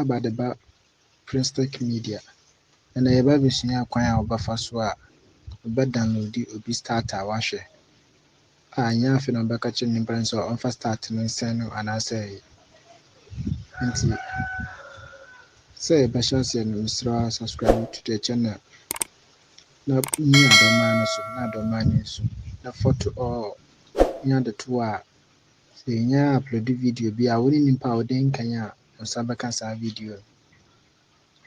acquired by the Princetech Media. And I ever seen acquire over first wa download obi start a wahwe. Nya afi no beka che nimpa so on first start no sen no anase nti say be chance no subscribe to the channel na ni adoma no so na adoma ni so na photo all nya the two a say nya upload video bi a woni nimpa a odin kan a nsa beka sa video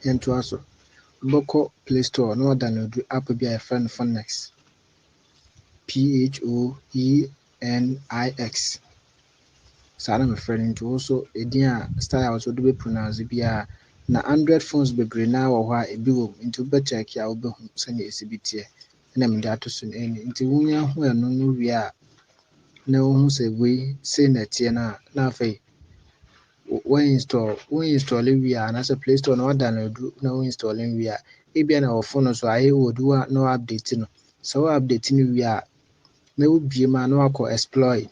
ento aso boko Play Store no download app bi a friend Phoenix PHOENIX. So my friend into also a style also do be pronounce bia na Android phones be great now or a bill into better care will be send exhibit and I'm that to soon into wunya who no we are no who say we say that na fe when installing we are and as a Play Store no download no installing we are maybe on our phone so I would do no updating so updating we are no be man no exploit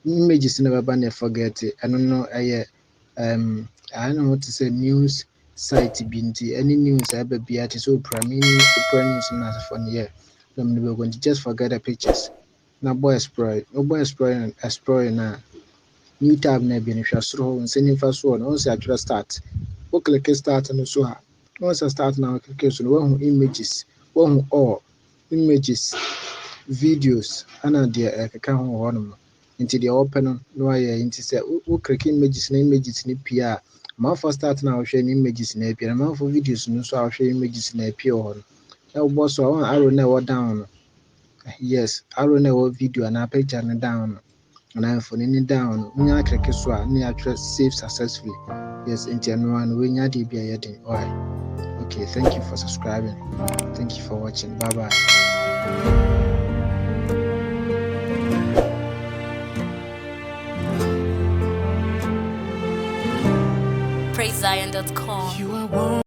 images never ban forget it. I don't know I don't know what to say news site binti any news ever be at so primary news not fun yeah. We're going to just forget the pictures. Now boy exploring na new tab na be in so and sending first one once I try start. What click start and so once I start now click so one images one all images videos and the account one into the open no I into say who click images ni pia ma for start now share images na pia ma for videos no so share images na pia on na boss so one arrow na down yes arrow na video na picture na down na phone ni down nya click so na ya save successfully yes into no one we nya dey bia yedin why okay thank you for subscribing, thank you for watching, bye bye. PraiseZion.com.